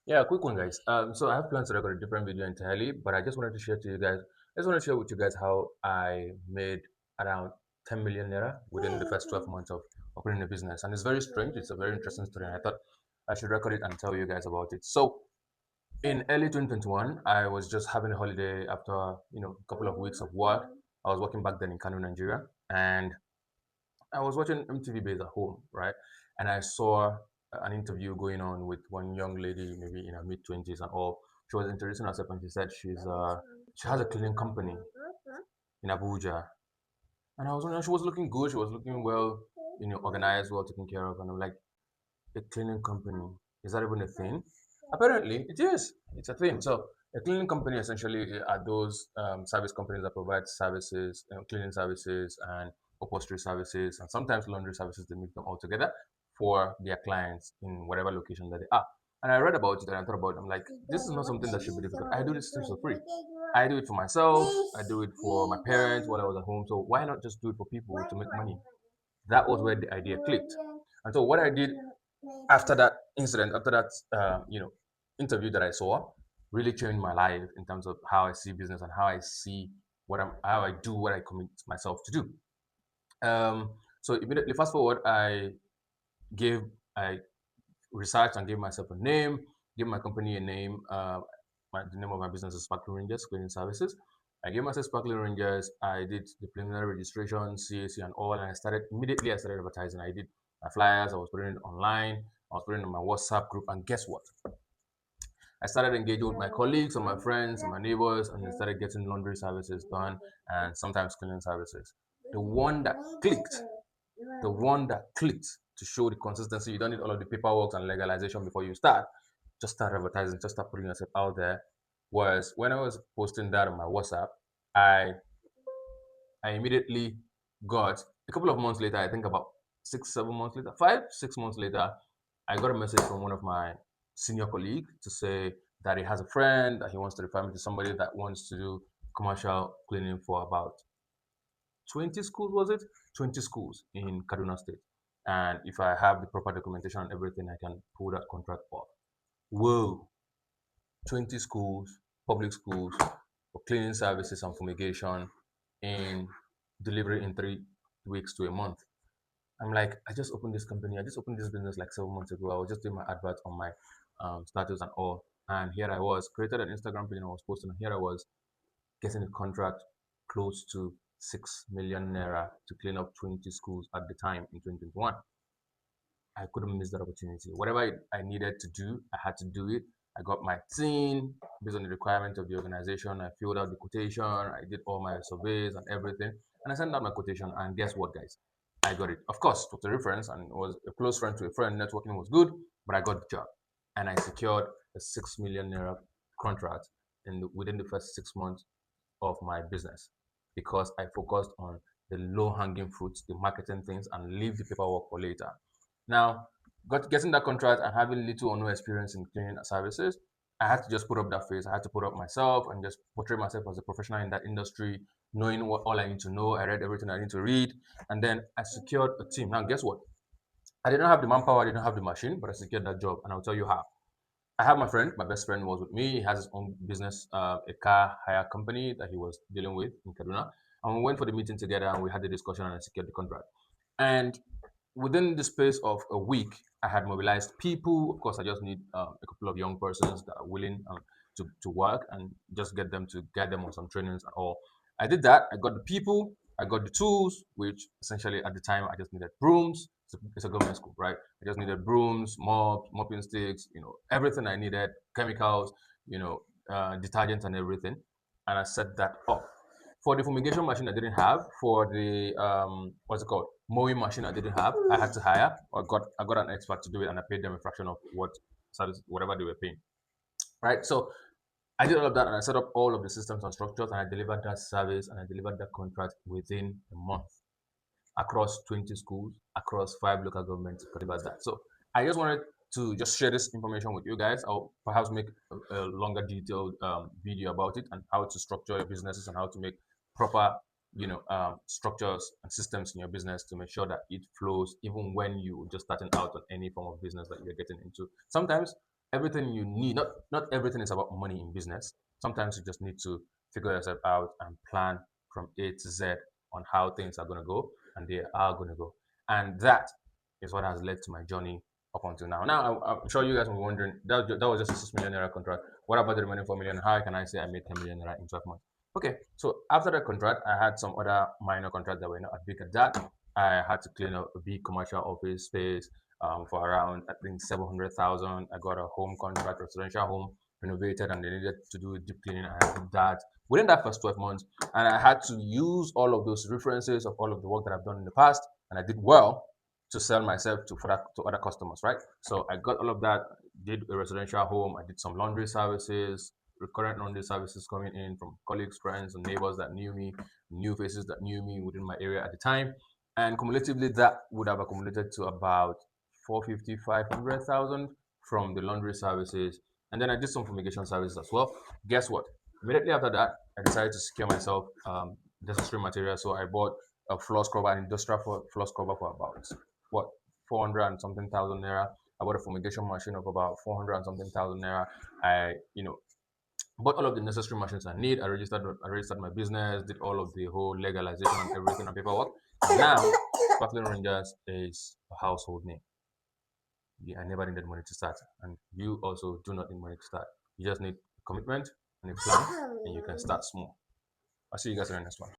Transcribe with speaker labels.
Speaker 1: Yeah, quick one, guys. So I have plans to record a different video entirely, but I just wanted to share to you guys. I just want to share with you guys how I made around 10 million naira within the first 12 months of operating a business, and it's very strange. It's a very interesting story, and I thought I should record it and tell you guys about it. So in early 2021, I was just having a holiday after a couple of weeks of work. I was working back then in Kano, Nigeria, and I was watching MTV Base at home, right? And I saw an interview going on with one young lady, maybe in her mid 20s and all. She was introducing herself and she said she has a cleaning company in Abuja. And I was wondering, she was looking good, she was looking well, organized, well taken care of. And I'm like, a cleaning company, is that even a thing? Apparently, it is. It's a thing. So a cleaning company essentially are those service companies that provide services, cleaning services and upholstery services, and sometimes laundry services. They mix them all together for their clients in whatever location that they are. And I read about it and I thought about it. I'm like, this is not something that should be difficult. I do these things for free. I do it for myself. I do it for my parents while I was at home. So why not just do it for people to make money? That was where the idea clicked. And so what I did after that incident, after that interview that I saw, really changed my life in terms of how I see business and how I see how I do what I commit myself to do. So immediately fast forward, gave I researched and gave myself a name, gave my company a name. The name of my business is Sparkling Rangers Cleaning Services. I gave myself Sparkling Rangers. I did the preliminary registration, CAC, and all. And I started advertising. I did my flyers. I was putting it online. I was putting it in my WhatsApp group. And guess what? I started engaging with my colleagues and my friends and my neighbors, and I started getting laundry services done and sometimes cleaning services. The one that clicked, the one that clicked to show the consistency, you don't need all of the paperwork and legalization before you start. Just start advertising, just start putting yourself out there. Was when I was posting that on my WhatsApp, I I immediately got a couple of months later, I think about 6, 7 months later, 5, 6 months later, I got a message from one of my senior colleagues to say that he has a friend that he wants to refer me to somebody that wants to do commercial cleaning for about 20 schools, was it? 20 schools in Kaduna State. And if I have the proper documentation and everything, I can pull that contract off. Whoa, 20 schools, public schools, for cleaning services and fumigation in delivery in 3 weeks to a month. I'm like, I just opened this company. I just opened this business like 7 months ago. I was just doing my advert on my status and all. And here I was, created an Instagram page and I was posting. And here I was getting a contract close to 6 million naira to clean up 20 schools at the time in 2021. I couldn't miss that opportunity. Whatever I needed to do, I had to do it. I got my team based on the requirement of the organization. I filled out the quotation. I did all my surveys and everything. And I sent out my quotation. And guess what, guys? I got it. Of course, to a reference and it was a close friend to a friend. Networking was good, but I got the job. And I secured a 6 million naira contract within the first 6 months of my business because I focused on the low hanging fruits, the marketing things, and leave the paperwork for later. Now, getting that contract and having little or no experience in cleaning services, I had to just put up that face. I had to put up myself and just portray myself as a professional in that industry, knowing what all I need to know. I read everything I need to read, and then I secured a team. Now, guess what? I didn't have the manpower, I didn't have the machine, but I secured that job, and I'll tell you how. I have my friend, my best friend was with me. He has his own business, a car hire company that he was dealing with in Kaduna. And we went for the meeting together and we had the discussion and I secured the contract. And within the space of a week, I had mobilized people. Of course, I just need a couple of young persons that are willing to work and just get them to guide them on some trainings and all. I did that. I got the people, I got the tools, which essentially at the time I just needed brooms. It's a government school, right? I just needed brooms, mopping sticks, everything I needed, chemicals, detergents and everything. And I set that up. For the fumigation machine, I didn't have. For the what's it called, mowing machine, I didn't have. I had to hire. I got an expert to do it, and I paid them a fraction of whatever they were paying. Right. So I did all of that, and I set up all of the systems and structures, and I delivered that service, and I delivered that contract within a month across 20 schools, across 5 local governments, delivered that. So I just wanted to just share this information with you guys. I'll perhaps make a longer detailed video about it and how to structure your businesses and how to make proper structures and systems in your business to make sure that it flows even when you're just starting out on any form of business that you're getting into. Sometimes everything you need. Not everything is about money in business. Sometimes you just need to figure yourself out and plan from A to Z on how things are going to go, and they are going to go. And that is what has led to my journey up until now. Now, I'm sure you guys were wondering that was just a 6 million naira contract. What about the remaining 4 million? How can I say I made 10 million naira in 12 months? Okay, so after that contract, I had some other minor contracts that were not as big as that. I had to clean up a big commercial office space for around, I think, 700,000. I got a home contract, residential home renovated, and they needed to do deep cleaning. And I did that within that first 12 months. And I had to use all of those references of all of the work that I've done in the past, and I did well to sell myself to other customers, right? So I got all of that, did a residential home, I did some laundry services, recurrent laundry services coming in from colleagues, friends, and neighbors that knew me, new faces that knew me within my area at the time. And cumulatively, that would have accumulated to about 450, 500,000 from the laundry services. And then I did some fumigation services as well. Guess what? Immediately after that, I decided to secure myself necessary material. So I bought a floor scrubber, an industrial floor scrubber for about what 400 and something thousand naira. I bought a fumigation machine of about 400 and something thousand naira. I, bought all of the necessary machines I need. I registered my business, did all of the whole legalization and everything and paperwork. Now, Sparkling Rangers is a household name. Yeah, I never needed money to start, and you also do not need money to start. You just need commitment and a plan, and you can start small. I'll see you guys in the next one.